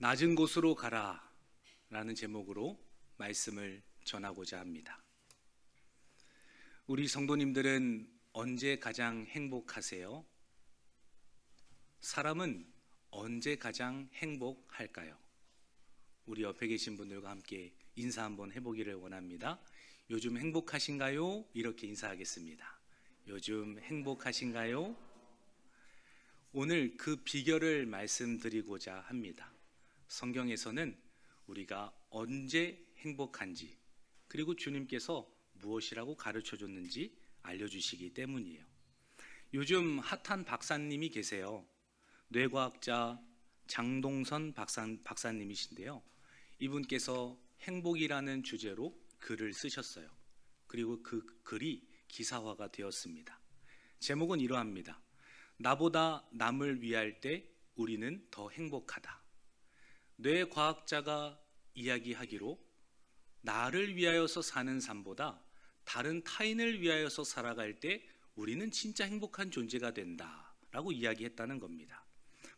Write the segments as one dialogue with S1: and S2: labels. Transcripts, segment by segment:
S1: 낮은 곳으로 가라 라는 제목으로 말씀을 전하고자 합니다. 우리 성도님들은 언제 가장 행복하세요? 사람은 언제 가장 행복할까요? 우리 옆에 계신 분들과 함께 인사 한번 해보기를 원합니다. 요즘 행복하신가요? 이렇게 인사하겠습니다. 요즘 행복하신가요? 오늘 그 비결을 말씀드리고자 합니다. 성경에서는 우리가 언제 행복한지, 그리고 주님께서 무엇이라고 가르쳐 줬는지 알려주시기 때문이에요. 요즘 핫한 박사님이 계세요. 뇌과학자 장동선 박사님이신데요. 이분께서 행복이라는 주제로 글을 쓰셨어요. 그리고 그 글이 기사화가 되었습니다. 제목은 이러합니다. 나보다 남을 위할 때 우리는 더 행복하다. 뇌과학자가 이야기하기로 나를 위하여서 사는 삶보다 다른 타인을 위하여서 살아갈 때 우리는 진짜 행복한 존재가 된다라고 이야기했다는 겁니다.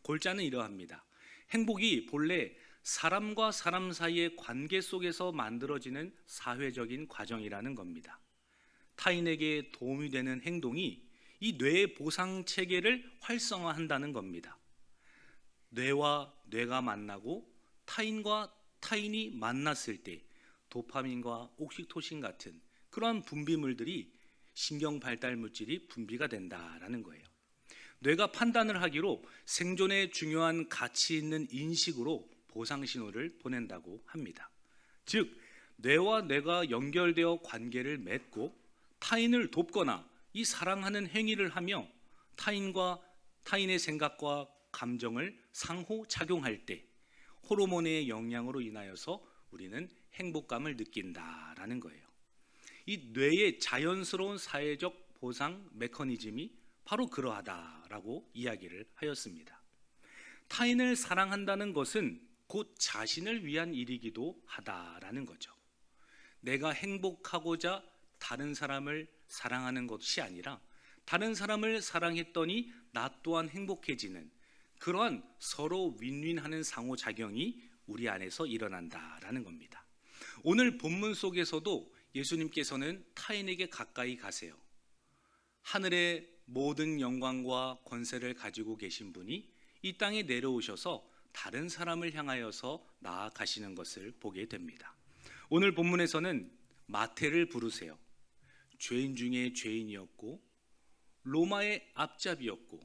S1: 골자는 이러합니다. 행복이 본래 사람과 사람 사이의 관계 속에서 만들어지는 사회적인 과정이라는 겁니다. 타인에게 도움이 되는 행동이 이 뇌의 보상 체계를 활성화한다는 겁니다. 뇌와 뇌가 만나고 타인과 타인이 만났을 때 도파민과 옥시토신 같은 그러한 분비물들이 신경 발달 물질이 분비가 된다라는 거예요. 뇌가 판단을 하기로 생존에 중요한 가치 있는 인식으로 보상 신호를 보낸다고 합니다. 즉 뇌와 뇌가 연결되어 관계를 맺고 타인을 돕거나 이 사랑하는 행위를 하며 타인과 타인의 생각과 감정을 상호 작용할 때 호르몬의 영향으로 인하여서 우리는 행복감을 느낀다라는 거예요. 이 뇌의 자연스러운 사회적 보상 메커니즘이 바로 그러하다라고 이야기를 하였습니다. 타인을 사랑한다는 것은 곧 자신을 위한 일이기도 하다라는 거죠. 내가 행복하고자 다른 사람을 사랑하는 것이 아니라 다른 사람을 사랑했더니 나 또한 행복해지는 그러한 서로 윈윈하는 상호작용이 우리 안에서 일어난다라는 겁니다. 오늘 본문 속에서도 예수님께서는 타인에게 가까이 가세요. 하늘의 모든 영광과 권세를 가지고 계신 분이 이 땅에 내려오셔서 다른 사람을 향하여서 나아가시는 것을 보게 됩니다. 오늘 본문에서는 마태를 부르세요. 죄인 중에 죄인이었고 로마의 앞잡이였고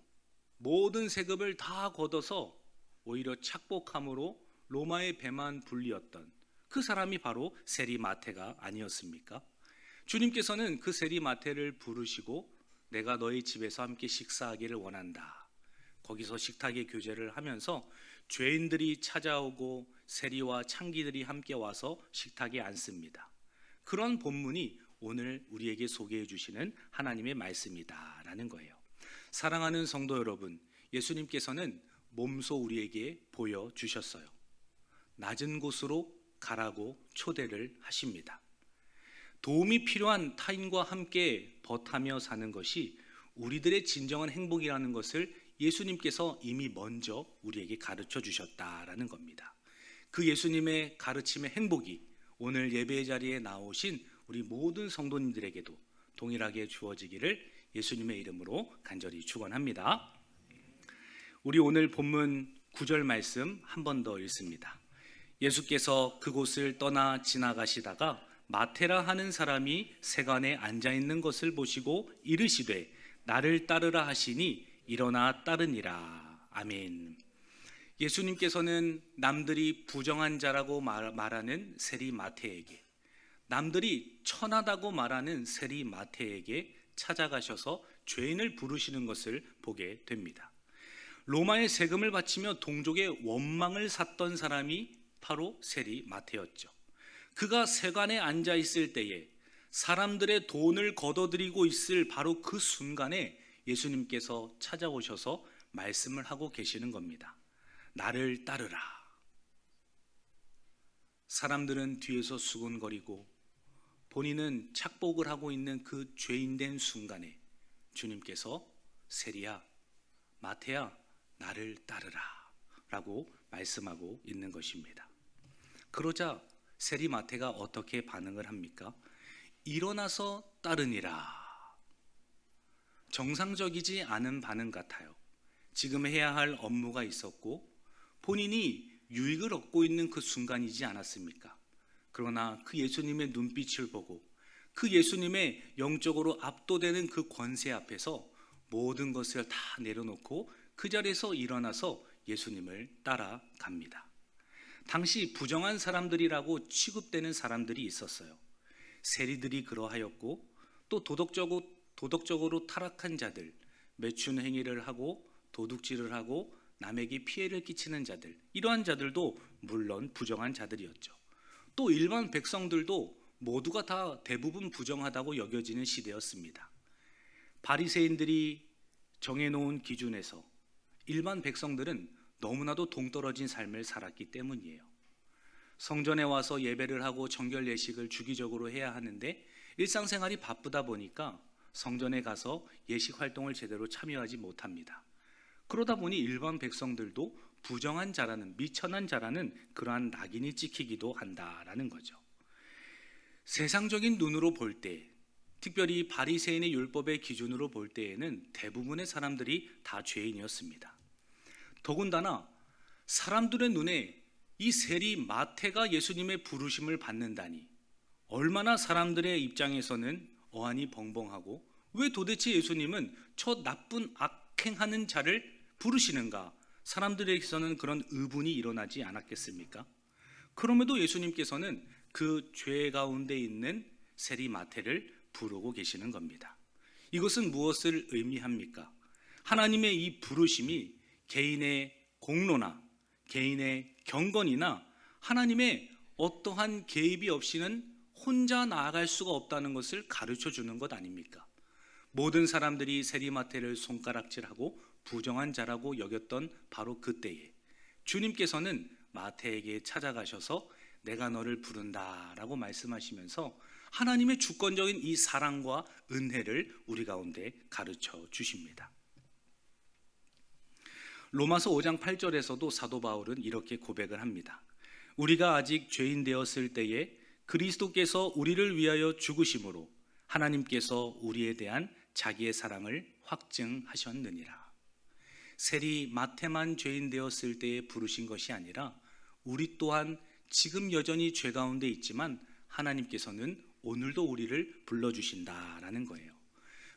S1: 모든 세금을 다 걷어서 오히려 착복함으로 로마의 배만 불리었던 그 사람이 바로 세리 마태가 아니었습니까? 주님께서는 그 세리 마태를 부르시고 내가 너희 집에서 함께 식사하기를 원한다. 거기서 식탁의 교제를 하면서 죄인들이 찾아오고 세리와 창기들이 함께 와서 식탁에 앉습니다. 그런 본문이 오늘 우리에게 소개해 주시는 하나님의 말씀이다라는 거예요. 사랑하는 성도 여러분, 예수님께서는 몸소 우리에게 보여주셨어요. 낮은 곳으로 가라고 초대를 하십니다. 도움이 필요한 타인과 함께 벗하며 사는 것이 우리들의 진정한 행복이라는 것을 예수님께서 이미 먼저 우리에게 가르쳐 주셨다라는 겁니다. 그 예수님의 가르침의 행복이 오늘 예배의 자리에 나오신 우리 모든 성도님들에게도 동일하게 주어지기를 예수님의 이름으로 간절히 축원합니다. 우리 오늘 본문 9절 말씀 한 번 더 읽습니다. 예수께서 그곳을 떠나 지나가시다가 마테라 하는 사람이 세간에 앉아 있는 것을 보시고 이르시되 나를 따르라 하시니 일어나 따르니라. 아멘. 예수님께서는 남들이 부정한 자라고 말하는 세리 마태에게, 남들이 천하다고 말하는 세리 마태에게 찾아가셔서 죄인을 부르시는 것을 보게 됩니다. 로마의 세금을 바치며 동족의 원망을 샀던 사람이 바로 세리 마태였죠. 그가 세관에 앉아 있을 때에 사람들의 돈을 걷어들이고 있을 바로 그 순간에 예수님께서 찾아오셔서 말씀을 하고 계시는 겁니다. 나를 따르라. 사람들은 뒤에서 수군거리고 본인은 착복을 하고 있는 그 죄인된 순간에 주님께서 세리야, 마태야, 나를 따르라. 라고 말씀하고 있는 것입니다. 그러자 세리마태가 어떻게 반응을 합니까? 일어나서 따르니라. 정상적이지 않은 반응 같아요. 지금 해야 할 업무가 있었고 본인이 유익을 얻고 있는 그 순간이지 않았습니까? 그러나 그 예수님의 눈빛을 보고 그 예수님의 영적으로 압도되는 그 권세 앞에서 모든 것을 다 내려놓고 그 자리에서 일어나서 예수님을 따라갑니다. 당시 부정한 사람들이라고 취급되는 사람들이 있었어요. 세리들이 그러하였고 또 도덕적으로 타락한 자들, 매춘 행위를 하고 도둑질을 하고 남에게 피해를 끼치는 자들, 이러한 자들도 물론 부정한 자들이었죠. 또 일반 백성들도 모두가 다 대부분 부정하다고 여겨지는 시대였습니다. 바리새인들이 정해놓은 기준에서 일반 백성들은 너무나도 동떨어진 삶을 살았기 때문이에요. 성전에 와서 예배를 하고 정결 예식을 주기적으로 해야 하는데 일상생활이 바쁘다 보니까 성전에 가서 예식 활동을 제대로 참여하지 못합니다. 그러다 보니 일반 백성들도 부정한 자라는, 미천한 자라는 그러한 낙인이 찍히기도 한다라는 거죠. 세상적인 눈으로 볼 때, 특별히 바리새인의 율법의 기준으로 볼 때에는 대부분의 사람들이 다 죄인이었습니다. 더군다나 사람들의 눈에 이 세리 마태가 예수님의 부르심을 받는다니 얼마나 사람들의 입장에서는 어안이 벙벙하고, 왜 도대체 예수님은 저 나쁜 악행하는 자를 부르시는가? 사람들에게서는 그런 의문이 일어나지 않았겠습니까? 그럼에도 예수님께서는 그 죄 가운데 있는 세리 마태를 부르고 계시는 겁니다. 이것은 무엇을 의미합니까? 하나님의 이 부르심이 개인의 공로나 개인의 경건이나 하나님의 어떠한 개입이 없이는 혼자 나아갈 수가 없다는 것을 가르쳐 주는 것 아닙니까? 모든 사람들이 세리마태를 손가락질하고 부정한 자라고 여겼던 바로 그때에 주님께서는 마태에게 찾아가셔서 내가 너를 부른다 라고 말씀하시면서 하나님의 주권적인 이 사랑과 은혜를 우리 가운데 가르쳐 주십니다. 로마서 5장 8절에서도 사도 바울은 이렇게 고백을 합니다. 우리가 아직 죄인 되었을 때에 그리스도께서 우리를 위하여 죽으심으로 하나님께서 우리에 대한 자기의 사랑을 확증하셨느니라. 세리 마태만 죄인 되었을 때에 부르신 것이 아니라 우리 또한 지금 여전히 죄 가운데 있지만 하나님께서는 오늘도 우리를 불러주신다라는 거예요.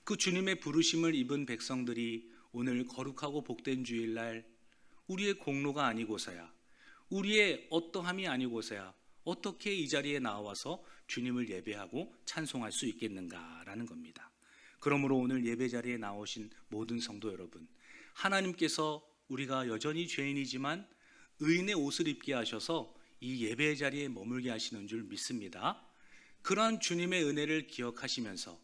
S1: 그 주님의 부르심을 입은 백성들이 오늘 거룩하고 복된 주일날 우리의 공로가 아니고서야, 우리의 어떠함이 아니고서야 어떻게 이 자리에 나와서 주님을 예배하고 찬송할 수 있겠는가라는 겁니다. 그러므로 오늘 예배 자리에 나오신 모든 성도 여러분, 하나님께서 우리가 여전히 죄인이지만 의인의 옷을 입게 하셔서 이 예배 자리에 머물게 하시는 줄 믿습니다. 그러한 주님의 은혜를 기억하시면서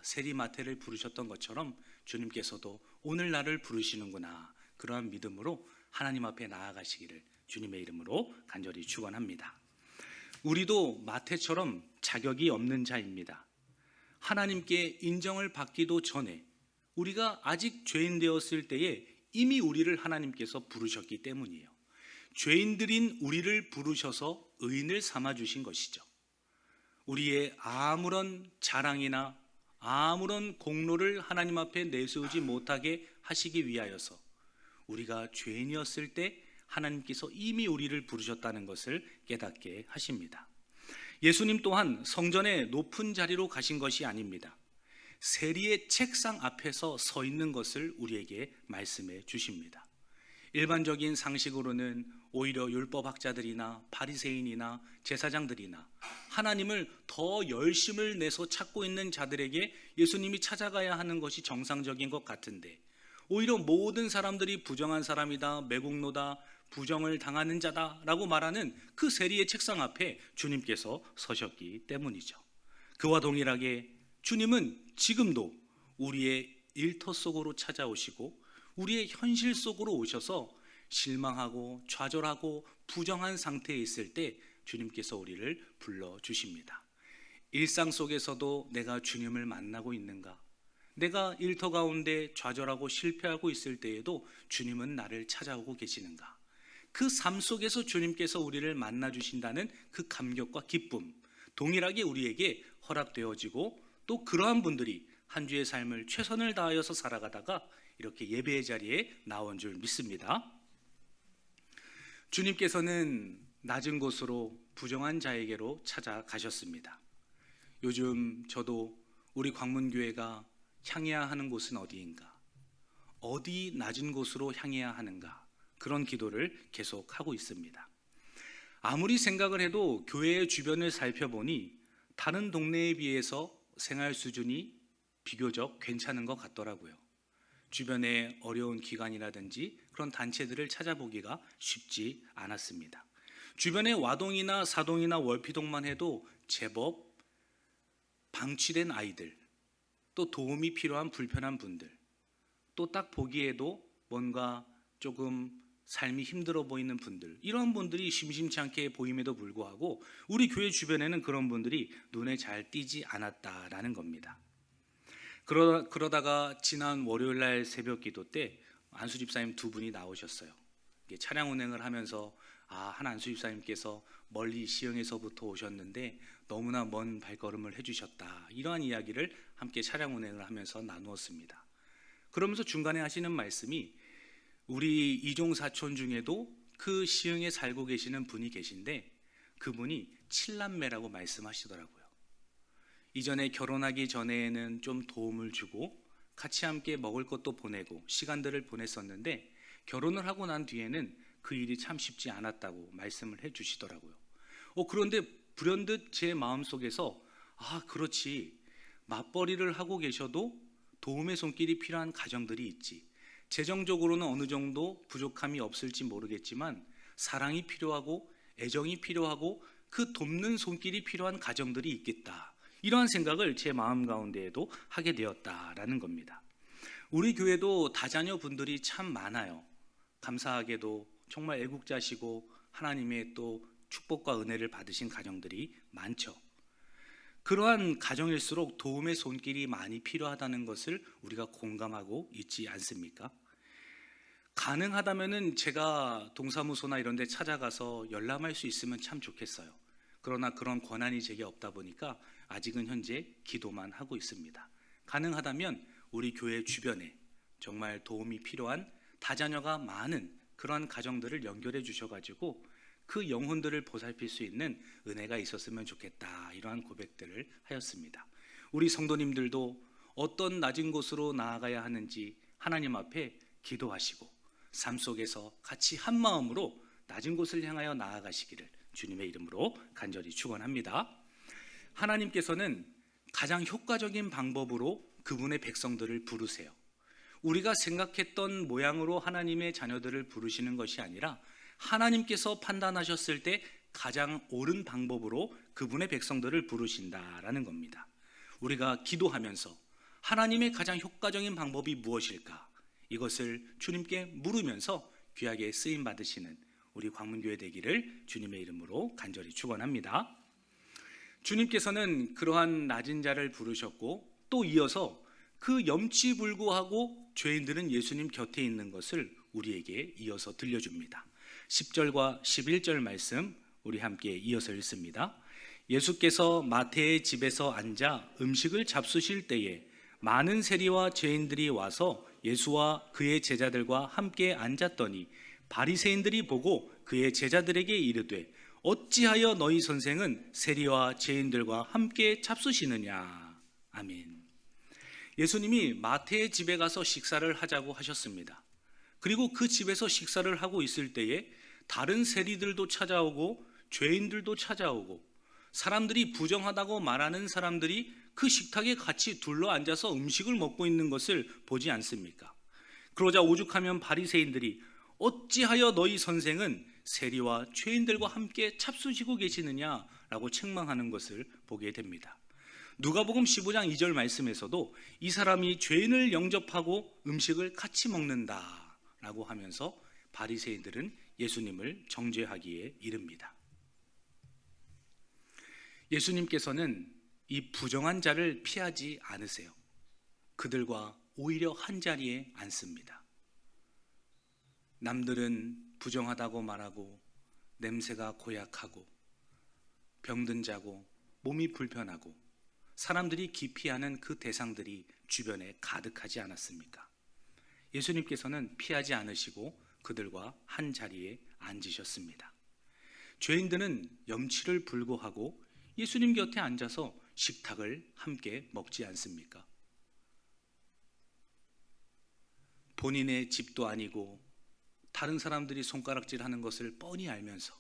S1: 세리마태를 부르셨던 것처럼 주님께서도 오늘 나를 부르시는구나, 그러한 믿음으로 하나님 앞에 나아가시기를 주님의 이름으로 간절히 축원합니다. 우리도 마태처럼 자격이 없는 자입니다. 하나님께 인정을 받기도 전에 우리가 아직 죄인 되었을 때에 이미 우리를 하나님께서 부르셨기 때문이에요. 죄인들인 우리를 부르셔서 의인을 삼아주신 것이죠. 우리의 아무런 자랑이나 아무런 공로를 하나님 앞에 내세우지 못하게 하시기 위하여서 우리가 죄인이었을 때 하나님께서 이미 우리를 부르셨다는 것을 깨닫게 하십니다. 예수님 또한 성전의 높은 자리로 가신 것이 아닙니다. 세리의 책상 앞에서 서 있는 것을 우리에게 말씀해 주십니다. 일반적인 상식으로는 오히려 율법학자들이나 바리새인이나 제사장들이나 하나님을 더 열심을 내서 찾고 있는 자들에게 예수님이 찾아가야 하는 것이 정상적인 것 같은데, 오히려 모든 사람들이 부정한 사람이다, 매국노다, 부정을 당하는 자다라고 말하는 그 세리의 책상 앞에 주님께서 서셨기 때문이죠. 그와 동일하게 주님은 지금도 우리의 일터 속으로 찾아오시고 우리의 현실 속으로 오셔서 실망하고 좌절하고 부정한 상태에 있을 때 주님께서 우리를 불러주십니다. 일상 속에서도 내가 주님을 만나고 있는가? 내가 일터 가운데 좌절하고 실패하고 있을 때에도 주님은 나를 찾아오고 계시는가? 그 삶 속에서 주님께서 우리를 만나 주신다는 그 감격과 기쁨, 동일하게 우리에게 허락되어지고, 또 그러한 분들이 한 주의 삶을 최선을 다하여서 살아가다가 이렇게 예배의 자리에 나온 줄 믿습니다. 주님께서는 낮은 곳으로 부정한 자에게로 찾아가셨습니다. 요즘 저도 우리 광문교회가 향해야 하는 곳은 어디인가, 어디 낮은 곳으로 향해야 하는가, 그런 기도를 계속하고 있습니다. 아무리 생각을 해도 교회의 주변을 살펴보니 다른 동네에 비해서 생활 수준이 비교적 괜찮은 것 같더라고요. 주변에 어려운 기관이라든지 그런 단체들을 찾아보기가 쉽지 않았습니다. 주변에 와동이나 사동이나 월피동만 해도 제법 방치된 아이들, 또 도움이 필요한 불편한 분들, 또 딱 보기에도 뭔가 조금 삶이 힘들어 보이는 분들, 이런 분들이 심심치 않게 보임에도 불구하고 우리 교회 주변에는 그런 분들이 눈에 잘 띄지 않았다라는 겁니다. 그러다가 지난 월요일 날 새벽 기도 때 안수 집사님 두 분이 나오셨어요. 차량 운행을 하면서 한 안수 집사님께서 멀리 시흥에서부터 오셨는데 너무나 먼 발걸음을 해주셨다, 이러한 이야기를 함께 차량 운행을 하면서 나누었습니다. 그러면서 중간에 하시는 말씀이 우리 이종 사촌 중에도 그 시흥에 살고 계시는 분이 계신데 그분이 7남매라고 말씀하시더라고요. 이전에 결혼하기 전에는 좀 도움을 주고 같이 함께 먹을 것도 보내고 시간들을 보냈었는데 결혼을 하고 난 뒤에는 그 일이 참 쉽지 않았다고 말씀을 해주시더라고요. 그런데 불현듯 제 마음속에서 그렇지, 맞벌이를 하고 계셔도 도움의 손길이 필요한 가정들이 있지, 재정적으로는 어느 정도 부족함이 없을지 모르겠지만 사랑이 필요하고 애정이 필요하고 그 돕는 손길이 필요한 가정들이 있겠다, 이러한 생각을 제 마음 가운데에도 하게 되었다라는 겁니다. 우리 교회도 다자녀 분들이 참 많아요. 감사하게도 정말 애국자시고 하나님의 또 축복과 은혜를 받으신 가정들이 많죠. 그러한 가정일수록 도움의 손길이 많이 필요하다는 것을 우리가 공감하고 있지 않습니까? 가능하다면은 제가 동사무소나 이런 데 찾아가서 열람할 수 있으면 참 좋겠어요. 그러나 그런 권한이 제게 없다 보니까 아직은 현재 기도만 하고 있습니다. 가능하다면 우리 교회 주변에 정말 도움이 필요한 다자녀가 많은 그러한 가정들을 연결해 주셔가지고 그 영혼들을 보살필 수 있는 은혜가 있었으면 좋겠다, 이러한 고백들을 하였습니다. 우리 성도님들도 어떤 낮은 곳으로 나아가야 하는지 하나님 앞에 기도하시고 삶 속에서 같이 한 마음으로 낮은 곳을 향하여 나아가시기를 주님의 이름으로 간절히 축원합니다. 하나님께서는 가장 효과적인 방법으로 그분의 백성들을 부르세요. 우리가 생각했던 모양으로 하나님의 자녀들을 부르시는 것이 아니라 하나님께서 판단하셨을 때 가장 옳은 방법으로 그분의 백성들을 부르신다라는 겁니다. 우리가 기도하면서 하나님의 가장 효과적인 방법이 무엇일까, 이것을 주님께 물으면서 귀하게 쓰임 받으시는 우리 광문교회 되기를 주님의 이름으로 간절히 축원합니다. 주님께서는 그러한 낮은 자를 부르셨고 또 이어서 그 염치불구하고 죄인들은 예수님 곁에 있는 것을 우리에게 이어서 들려줍니다. 10절과 11절 말씀 우리 함께 이어서 읽습니다. 예수께서 마태의 집에서 앉아 음식을 잡수실 때에 많은 세리와 죄인들이 와서 예수와 그의 제자들과 함께 앉았더니 바리새인들이 보고 그의 제자들에게 이르되 어찌하여 너희 선생은 세리와 죄인들과 함께 잡수시느냐. 아멘. 예수님이 마태의 집에 가서 식사를 하자고 하셨습니다. 그리고 그 집에서 식사를 하고 있을 때에 다른 세리들도 찾아오고 죄인들도 찾아오고 사람들이 부정하다고 말하는 사람들이 그 식탁에 같이 둘러앉아서 음식을 먹고 있는 것을 보지 않습니까? 그러자 오죽하면 바리새인들이 어찌하여 너희 선생은 세리와 죄인들과 함께 잡수시고 계시느냐라고 책망하는 것을 보게 됩니다. 누가복음 15장 2절 말씀에서도 이 사람이 죄인을 영접하고 음식을 같이 먹는다라고 하면서 바리새인들은 예수님을 정죄하기에 이릅니다. 예수님께서는 이 부정한 자를 피하지 않으세요. 그들과 오히려 한 자리에 앉습니다. 남들은 부정하다고 말하고 냄새가 고약하고 병든 자고 몸이 불편하고 사람들이 기피하는 그 대상들이 주변에 가득하지 않았습니까? 예수님께서는 피하지 않으시고 그들과 한 자리에 앉으셨습니다. 죄인들은 염치를 불구하고 예수님 곁에 앉아서 식탁을 함께 먹지 않습니까? 본인의 집도 아니고 다른 사람들이 손가락질하는 것을 뻔히 알면서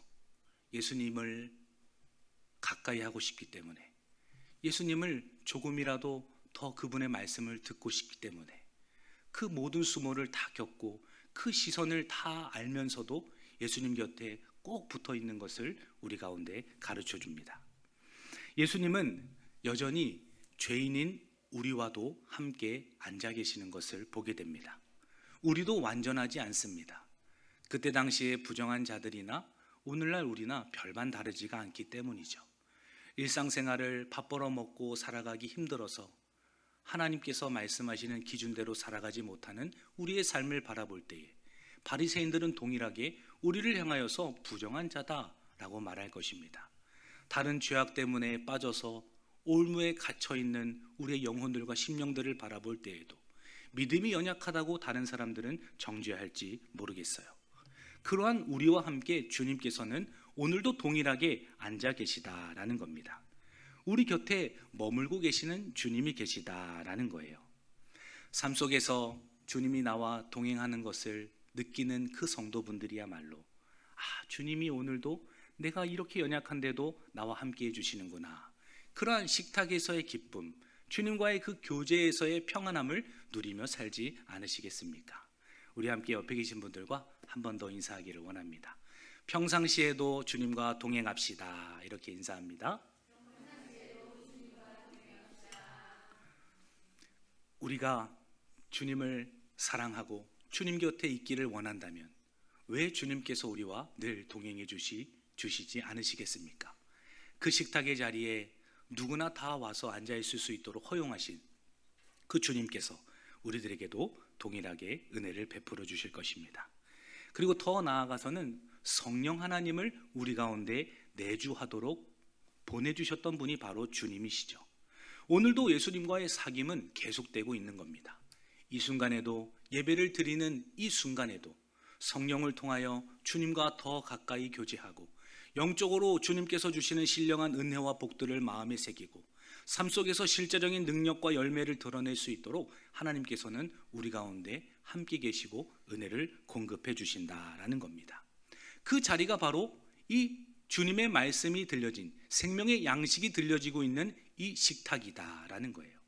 S1: 예수님을 가까이 하고 싶기 때문에, 예수님을 조금이라도 더 그분의 말씀을 듣고 싶기 때문에 그 모든 수모를 다 겪고 그 시선을 다 알면서도 예수님 곁에 꼭 붙어 있는 것을 우리 가운데 가르쳐 줍니다. 예수님은 여전히 죄인인 우리와도 함께 앉아 계시는 것을 보게 됩니다. 우리도 완전하지 않습니다. 그때 당시에 부정한 자들이나 오늘날 우리나 별반 다르지가 않기 때문이죠. 일상생활을 밥 벌어 먹고 살아가기 힘들어서 하나님께서 말씀하시는 기준대로 살아가지 못하는 우리의 삶을 바라볼 때에 바리새인들은 동일하게 우리를 향하여서 부정한 자다라고 말할 것입니다. 다른 죄악 때문에 빠져서 올무에 갇혀 있는 우리의 영혼들과 심령들을 바라볼 때에도 믿음이 연약하다고 다른 사람들은 정죄할지 모르겠어요. 그러한 우리와 함께 주님께서는 오늘도 동일하게 앉아 계시다라는 겁니다. 우리 곁에 머물고 계시는 주님이 계시다라는 거예요. 삶 속에서 주님이 나와 동행하는 것을 느끼는 그 성도분들이야말로 주님이 오늘도 내가 이렇게 연약한데도 나와 함께 해주시는구나, 그러한 식탁에서의 기쁨, 주님과의 그 교제에서의 평안함을 누리며 살지 않으시겠습니까? 우리 함께 옆에 계신 분들과 한 번 더 인사하기를 원합니다. 평상시에도 주님과 동행합시다. 이렇게 인사합니다. 우리가 주님을 사랑하고 주님 곁에 있기를 원한다면 왜 주님께서 우리와 늘 동행해 주시지 않으시겠습니까? 그 식탁의 자리에 누구나 다 와서 앉아 있을 수 있도록 허용하신 그 주님께서 우리들에게도 동일하게 은혜를 베풀어 주실 것입니다. 그리고 더 나아가서는 성령 하나님을 우리 가운데 내주하도록 보내주셨던 분이 바로 주님이시죠. 오늘도 예수님과의 사귐은 계속되고 있는 겁니다. 이 순간에도, 예배를 드리는 이 순간에도 성령을 통하여 주님과 더 가까이 교제하고 영적으로 주님께서 주시는 신령한 은혜와 복들을 마음에 새기고 삶 속에서 실제적인 능력과 열매를 드러낼 수 있도록 하나님께서는 우리 가운데 함께 계시고 은혜를 공급해 주신다라는 겁니다. 그 자리가 바로 이 주님의 말씀이 들려진, 생명의 양식이 들려지고 있는 이 식탁이다라는 거예요.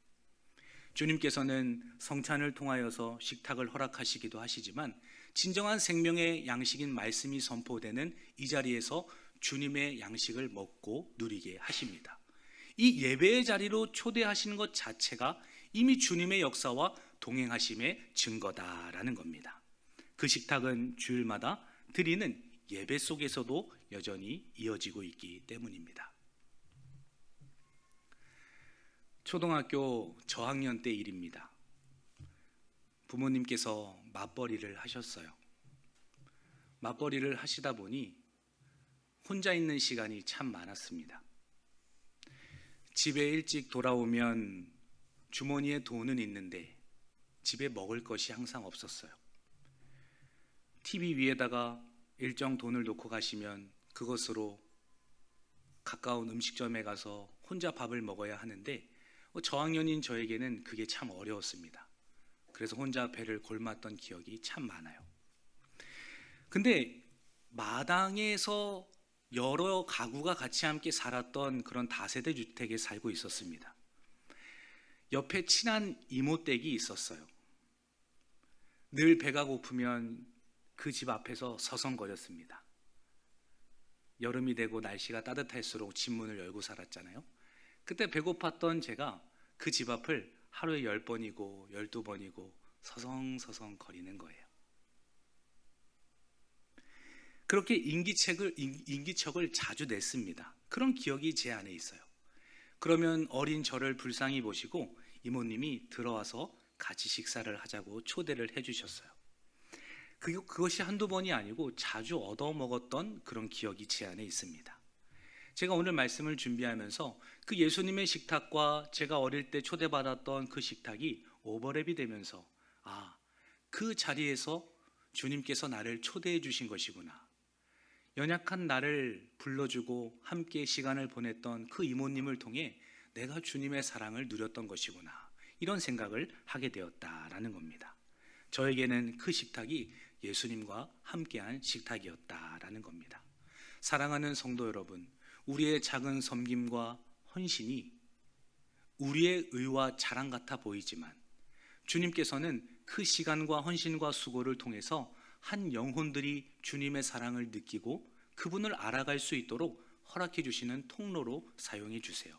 S1: 주님께서는 성찬을 통하여서 식탁을 허락하시기도 하시지만 진정한 생명의 양식인 말씀이 선포되는 이 자리에서 주님의 양식을 먹고 누리게 하십니다. 이 예배의 자리로 초대하시는 것 자체가 이미 주님의 역사와 동행하심의 증거다라는 겁니다. 그 식탁은 주일마다 드리는 예배 속에서도 여전히 이어지고 있기 때문입니다. 초등학교 저학년 때 일입니다. 부모님께서 맞벌이를 하셨어요. 맞벌이를 하시다 보니 혼자 있는 시간이 참 많았습니다. 집에 일찍 돌아오면 주머니에 돈은 있는데 집에 먹을 것이 항상 없었어요. TV 위에다가 일정 돈을 놓고 가시면 그것으로 가까운 음식점에 가서 혼자 밥을 먹어야 하는데 저학년인 저에게는 그게 참 어려웠습니다. 그래서 혼자 배를 골랐던 기억이 참 많아요. 근데 마당에서 여러 가구가 같이 함께 살았던 그런 다세대 주택에 살고 있었습니다. 옆에 친한 이모댁이 있었어요. 늘 배가 고프면 그 집 앞에서 서성거렸습니다. 여름이 되고 날씨가 따뜻할수록 집 문을 열고 살았잖아요. 그때 배고팠던 제가 그 집 앞을 하루에 10번이고 12번이고 서성서성 거리는 거예요. 그렇게 인기척을 자주 냈습니다. 그런 기억이 제 안에 있어요. 그러면 어린 저를 불쌍히 보시고 이모님이 들어와서 같이 식사를 하자고 초대를 해주셨어요. 그것이 한두 번이 아니고 자주 얻어먹었던 그런 기억이 제 안에 있습니다. 제가 오늘 말씀을 준비하면서 그 예수님의 식탁과 제가 어릴 때 초대받았던 그 식탁이 오버랩이 되면서 그 자리에서 주님께서 나를 초대해 주신 것이구나. 연약한 나를 불러주고 함께 시간을 보냈던 그 이모님을 통해 내가 주님의 사랑을 누렸던 것이구나. 이런 생각을 하게 되었다라는 겁니다. 저에게는 그 식탁이 예수님과 함께한 식탁이었다라는 겁니다. 사랑하는 성도 여러분, 우리의 작은 섬김과 헌신이 우리의 의와 자랑 같아 보이지만 주님께서는 그 시간과 헌신과 수고를 통해서 한 영혼들이 주님의 사랑을 느끼고 그분을 알아갈 수 있도록 허락해 주시는 통로로 사용해 주세요.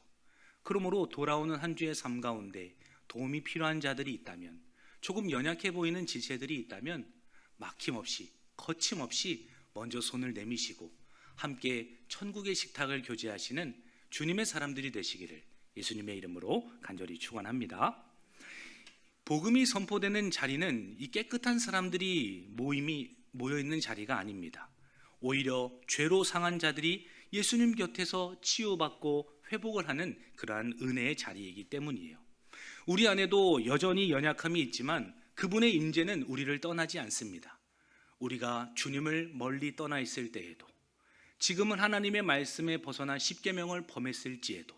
S1: 그러므로 돌아오는 한 주의 삶 가운데 도움이 필요한 자들이 있다면, 조금 연약해 보이는 지체들이 있다면 막힘없이 거침없이 먼저 손을 내미시고 함께 천국의 식탁을 교제하시는 주님의 사람들이 되시기를 예수님의 이름으로 간절히 축원합니다. 복음이 선포되는 자리는 이 깨끗한 사람들이 모여 있는 자리가 아닙니다. 오히려 죄로 상한 자들이 예수님 곁에서 치유받고 회복을 하는 그러한 은혜의 자리이기 때문이에요. 우리 안에도 여전히 연약함이 있지만 그분의 임재는 우리를 떠나지 않습니다. 우리가 주님을 멀리 떠나 있을 때에도, 지금은 하나님의 말씀에 벗어나 십계명을 범했을지에도,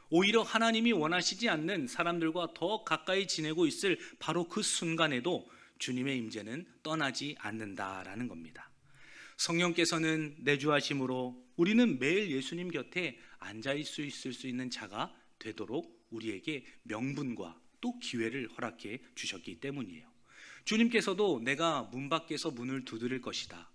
S1: 오히려 하나님이 원하시지 않는 사람들과 더 가까이 지내고 있을 바로 그 순간에도 주님의 임재는 떠나지 않는다라는 겁니다. 성령께서는 내주하심으로 우리는 매일 예수님 곁에 앉아 있을 수 있는 자가 되도록 우리에게 명분과 또 기회를 허락해 주셨기 때문이에요. 주님께서도 내가 문 밖에서 문을 두드릴 것이다.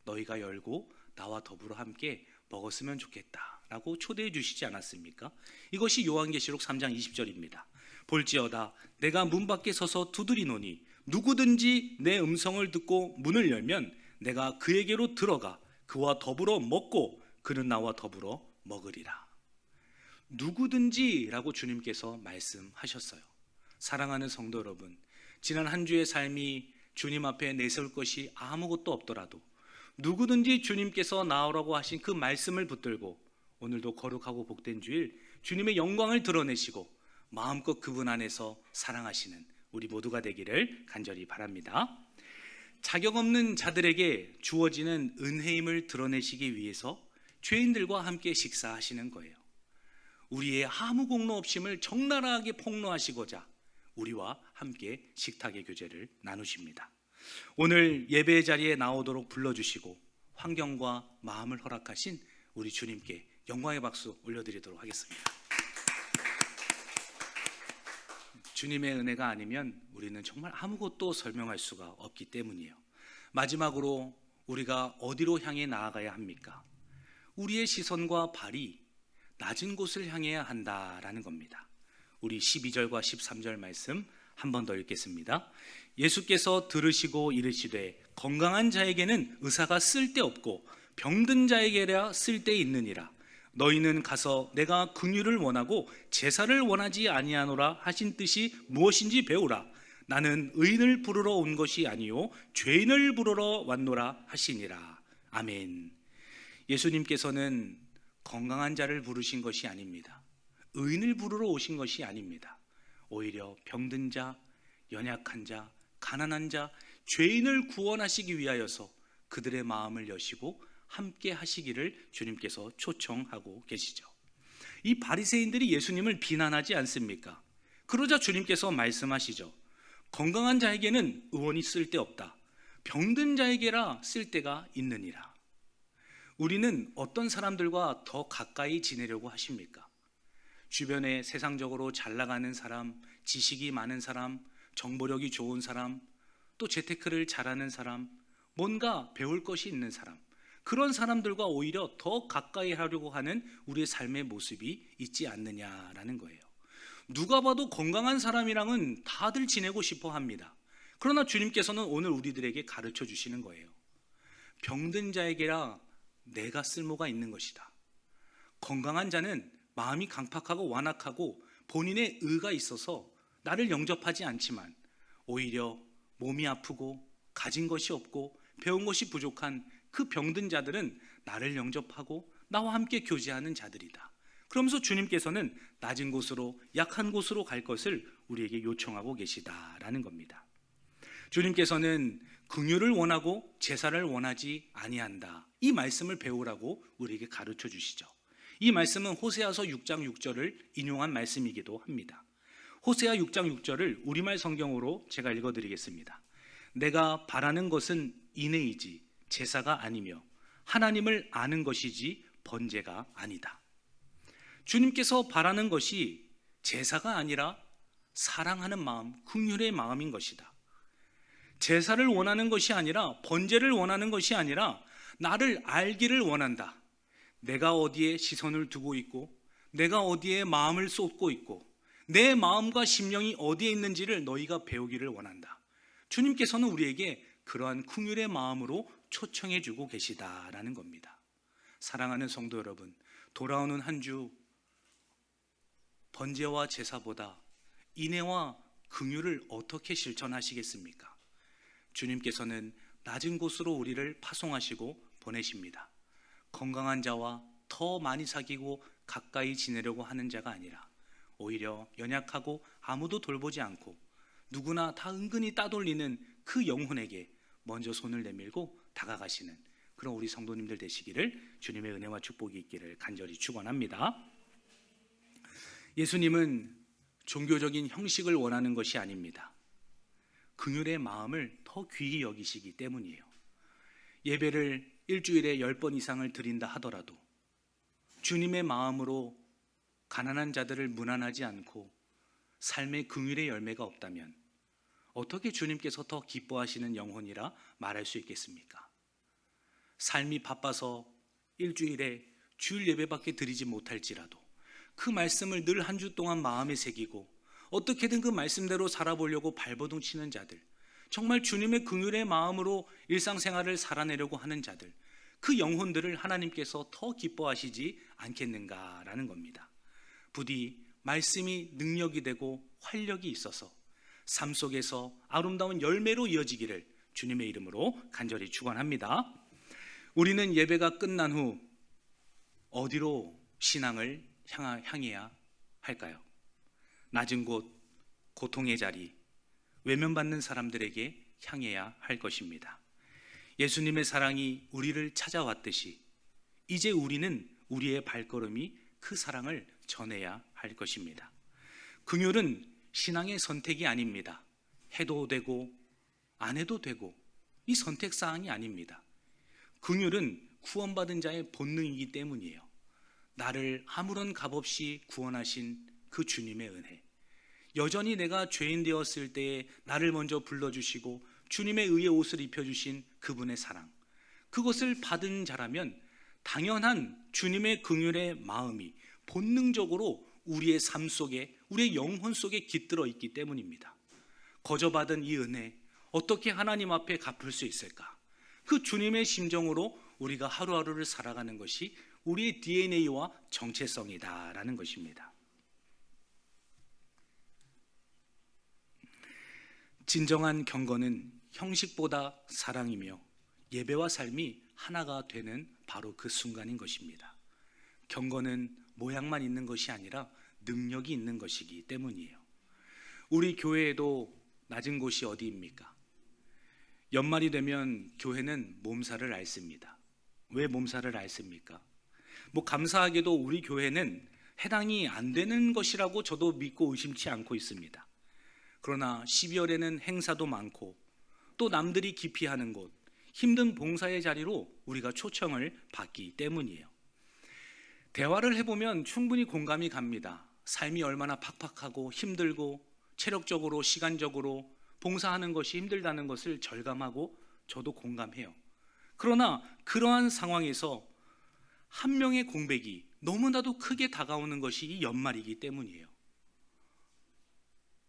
S1: 너희가 열고 나와 더불어 함께 먹었으면 좋겠다 라고 초대해 주시지 않았습니까? 이것이 요한계시록 3장 20절입니다. 볼지어다 내가 문 밖에 서서 두드리노니 누구든지 내 음성을 듣고 문을 열면 내가 그에게로 들어가 그와 더불어 먹고 그는 나와 더불어 먹으리라. 누구든지 라고 주님께서 말씀하셨어요. 사랑하는 성도 여러분, 지난 한 주의 삶이 주님 앞에 내세울 것이 아무것도 없더라도 누구든지 주님께서 나오라고 하신 그 말씀을 붙들고 오늘도 거룩하고 복된 주일 주님의 영광을 드러내시고 마음껏 그분 안에서 사랑하시는 우리 모두가 되기를 간절히 바랍니다. 자격 없는 자들에게 주어지는 은혜임을 드러내시기 위해서 죄인들과 함께 식사하시는 거예요. 우리의 아무 공로 없음을 적나라하게 폭로하시고자 우리와 함께 식탁의 교제를 나누십니다. 오늘 예배의 자리에 나오도록 불러주시고 환경과 마음을 허락하신 우리 주님께 영광의 박수 올려드리도록 하겠습니다. 주님의 은혜가 아니면 우리는 정말 아무것도 설명할 수가 없기 때문이에요. 마지막으로 우리가 어디로 향해 나아가야 합니까? 우리의 시선과 발이 낮은 곳을 향해야 한다라는 겁니다. 우리 12절과 13절 말씀 한 번 더 읽겠습니다. 예수께서 들으시고 이르시되 건강한 자에게는 의사가 쓸데없고 병든 자에게라 쓸데있느니라. 너희는 가서 내가 긍휼을 원하고 제사를 원하지 아니하노라 하신 뜻이 무엇인지 배우라. 나는 의인을 부르러 온 것이 아니요 죄인을 부르러 왔노라 하시니라. 아멘. 예수님께서는 건강한 자를 부르신 것이 아닙니다. 의인을 부르러 오신 것이 아닙니다. 오히려 병든 자, 연약한 자, 가난한 자, 죄인을 구원하시기 위하여서 그들의 마음을 여시고 함께 하시기를 주님께서 초청하고 계시죠. 이 바리새인들이 예수님을 비난하지 않습니까? 그러자 주님께서 말씀하시죠. 건강한 자에게는 의원이 쓸데없다. 병든 자에게라 쓸데가 있느니라. 우리는 어떤 사람들과 더 가까이 지내려고 하십니까? 주변에 세상적으로 잘 나가는 사람, 지식이 많은 사람, 정보력이 좋은 사람, 또 재테크를 잘하는 사람, 뭔가 배울 것이 있는 사람, 그런 사람들과 오히려 더 가까이 하려고 하는 우리의 삶의 모습이 있지 않느냐라는 거예요. 누가 봐도 건강한 사람이랑은 다들 지내고 싶어 합니다. 그러나 주님께서는 오늘 우리들에게 가르쳐 주시는 거예요. 병든 자에게라 내가 쓸모가 있는 것이다. 건강한 자는 마음이 강팍하고 완악하고 본인의 의가 있어서 나를 영접하지 않지만 오히려 몸이 아프고 가진 것이 없고 배운 것이 부족한 그 병든 자들은 나를 영접하고 나와 함께 교제하는 자들이다. 그러면서 주님께서는 낮은 곳으로, 약한 곳으로 갈 것을 우리에게 요청하고 계시다라는 겁니다. 주님께서는 긍휼을 원하고 제사를 원하지 아니한다, 이 말씀을 배우라고 우리에게 가르쳐 주시죠. 이 말씀은 호세아서 6장 6절을 인용한 말씀이기도 합니다. 호세아 6장 6절을 우리말 성경으로 제가 읽어드리겠습니다. 내가 바라는 것은 인애이지 제사가 아니며 하나님을 아는 것이지 번제가 아니다. 주님께서 바라는 것이 제사가 아니라 사랑하는 마음, 긍휼의 마음인 것이다. 제사를 원하는 것이 아니라, 번제를 원하는 것이 아니라 나를 알기를 원한다. 내가 어디에 시선을 두고 있고 내가 어디에 마음을 쏟고 있고 내 마음과 심령이 어디에 있는지를 너희가 배우기를 원한다. 주님께서는 우리에게 그러한 긍휼의 마음으로 초청해 주고 계시다라는 겁니다. 사랑하는 성도 여러분, 돌아오는 한 주 번제와 제사보다 인애와 긍휼을 어떻게 실천하시겠습니까? 주님께서는 낮은 곳으로 우리를 파송하시고 보내십니다. 건강한 자와 더 많이 사귀고 가까이 지내려고 하는 자가 아니라 오히려 연약하고 아무도 돌보지 않고 누구나 다 은근히 따돌리는 그 영혼에게 먼저 손을 내밀고 다가가시는 그런 우리 성도님들 되시기를 주님의 은혜와 축복이 있기를 간절히 축원합니다. 예수님은 종교적인 형식을 원하는 것이 아닙니다. 긍휼의 마음을 더 귀히 여기시기 때문이에요. 예배를 일주일에 10번 이상을 드린다 하더라도 주님의 마음으로 가난한 자들을 문안하지 않고 삶의 긍휼의 열매가 없다면 어떻게 주님께서 더 기뻐하시는 영혼이라 말할 수 있겠습니까? 삶이 바빠서 일주일에 주일 예배밖에 드리지 못할지라도 그 말씀을 늘 한 주 동안 마음에 새기고 어떻게든 그 말씀대로 살아보려고 발버둥 치는 자들, 정말 주님의 긍휼의 마음으로 일상생활을 살아내려고 하는 자들, 그 영혼들을 하나님께서 더 기뻐하시지 않겠는가라는 겁니다. 부디 말씀이 능력이 되고 활력이 있어서 삶 속에서 아름다운 열매로 이어지기를 주님의 이름으로 간절히 축원합니다. 우리는 예배가 끝난 후 어디로 신앙을 향해야 할까요? 낮은 곳, 고통의 자리, 외면받는 사람들에게 향해야 할 것입니다. 예수님의 사랑이 우리를 찾아왔듯이 이제 우리는 우리의 발걸음이 그 사랑을 전해야 할 것입니다. 긍휼은 신앙의 선택이 아닙니다. 해도 되고 안 해도 되고 이 선택사항이 아닙니다. 긍휼은 구원받은 자의 본능이기 때문이에요. 나를 아무런 값 없이 구원하신 그 주님의 은혜, 여전히 내가 죄인 되었을 때에 나를 먼저 불러주시고 주님의 의의 옷을 입혀주신 그분의 사랑, 그것을 받은 자라면 당연한 주님의 긍휼의 마음이 본능적으로 우리의 삶 속에, 우리의 영혼 속에 깃들어 있기 때문입니다. 거저받은 이 은혜 어떻게 하나님 앞에 갚을 수 있을까? 그 주님의 심정으로 우리가 하루하루를 살아가는 것이 우리의 DNA와 정체성이다라는 것입니다. 진정한 경건은 형식보다 사랑이며 예배와 삶이 하나가 되는 바로 그 순간인 것입니다. 경건은 모양만 있는 것이 아니라 능력이 있는 것이기 때문이에요. 우리 교회에도 낮은 곳이 어디입니까? 연말이 되면 교회는 몸살을 앓습니다. 왜 몸살을 앓습니까? 감사하게도 우리 교회는 해당이 안 되는 것이라고 저도 믿고 의심치 않고 있습니다. 그러나 12월에는 행사도 많고 또 남들이 기피하는 곳, 힘든 봉사의 자리로 우리가 초청을 받기 때문이에요. 대화를 해보면 충분히 공감이 갑니다. 삶이 얼마나 팍팍하고 힘들고 체력적으로 시간적으로 봉사하는 것이 힘들다는 것을 절감하고 저도 공감해요. 그러나 그러한 상황에서 한 명의 공백이 너무나도 크게 다가오는 것이 이 연말이기 때문이에요.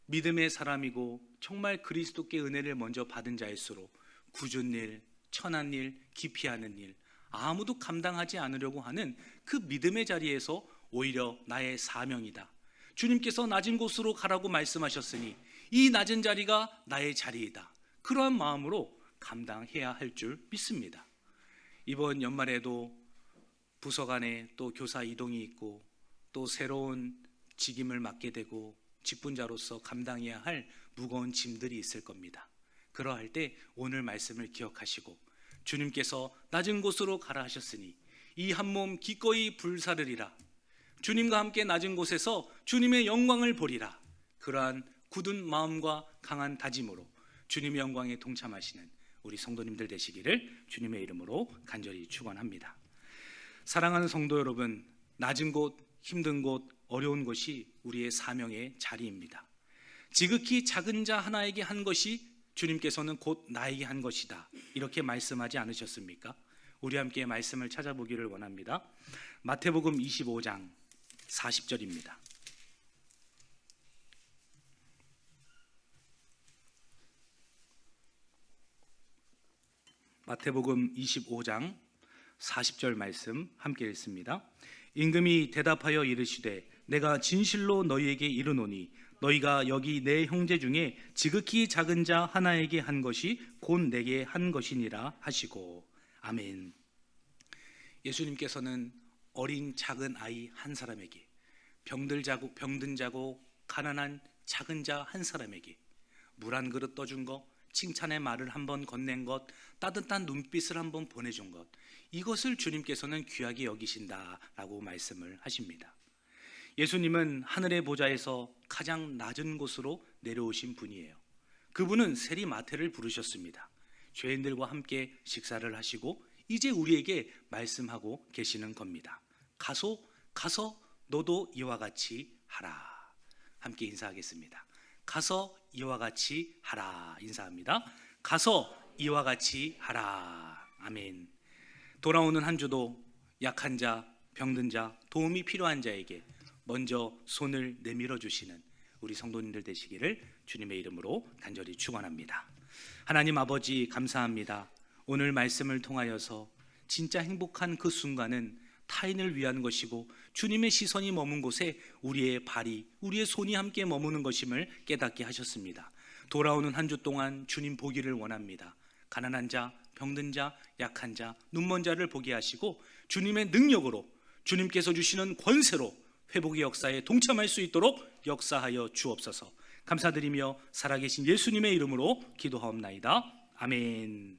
S1: 믿음의 사람이고 정말 그리스도께 은혜를 먼저 받은 자일수록 굳은 일, 천한 일, 기피하는 일, 아무도 감당하지 않으려고 하는 그 믿음의 자리에서 오히려 나의 사명이다, 주님께서 낮은 곳으로 가라고 말씀하셨으니 이 낮은 자리가 나의 자리이다, 그러한 마음으로 감당해야 할 줄 믿습니다. 이번 연말에도 부서 간에 또 교사 이동이 있고 또 새로운 직임을 맡게 되고 직분자로서 감당해야 할 무거운 짐들이 있을 겁니다. 그러할 때 오늘 말씀을 기억하시고 주님께서 낮은 곳으로 가라 하셨으니 이 한 몸 기꺼이 불사르리라. 주님과 함께 낮은 곳에서 주님의 영광을 보리라. 그러한 굳은 마음과 강한 다짐으로 주님의 영광에 동참하시는 우리 성도님들 되시기를 주님의 이름으로 간절히 축원합니다. 사랑하는 성도 여러분, 낮은 곳, 힘든 곳, 어려운 곳이 우리의 사명의 자리입니다. 지극히 작은 자 하나에게 한 것이 주님께서는 곧 나에게 한 것이다, 이렇게 말씀하지 않으셨습니까? 우리 함께 말씀을 찾아보기를 원합니다. 마태복음 25장 40절입니다. 마태복음 25장 40절 말씀 함께 읽습니다. 임금이 대답하여 이르시되 내가 진실로 너희에게 이르노니 너희가 여기 내 형제 중에 지극히 작은 자 하나에게 한 것이 곧 내게 한 것이니라 하시고. 아멘. 예수님께서는 어린 작은 아이 한 사람에게, 병든 자고 가난한 작은 자 한 사람에게 물 한 그릇 떠준 것, 칭찬의 말을 한번 건넨 것, 따뜻한 눈빛을 한번 보내준 것, 이것을 주님께서는 귀하게 여기신다라고 말씀을 하십니다. 예수님은 하늘의 보좌에서 가장 낮은 곳으로 내려오신 분이에요. 그분은 세리 마태를 부르셨습니다. 죄인들과 함께 식사를 하시고 이제 우리에게 말씀하고 계시는 겁니다. 가서 너도 이와 같이 하라. 함께 인사하겠습니다. 가서 이와 같이 하라. 인사합니다. 가서 이와 같이 하라. 아멘. 돌아오는 한 주도 약한 자, 병든 자, 도움이 필요한 자에게 먼저 손을 내밀어 주시는 우리 성도님들 되시기를 주님의 이름으로 간절히 축원합니다. 하나님 아버지, 감사합니다. 오늘 말씀을 통하여서 진짜 행복한 그 순간은 타인을 위한 것이고 주님의 시선이 머문 곳에 우리의 발이, 우리의 손이 함께 머무는 것임을 깨닫게 하셨습니다. 돌아오는 한 주 동안 주님 보기를 원합니다. 가난한 자, 병든 자, 약한 자, 눈먼 자를 보게 하시고 주님의 능력으로, 주님께서 주시는 권세로 회복의 역사에 동참할 수 있도록 역사하여 주옵소서. 감사드리며 살아계신 예수님의 이름으로 기도하옵나이다. 아멘.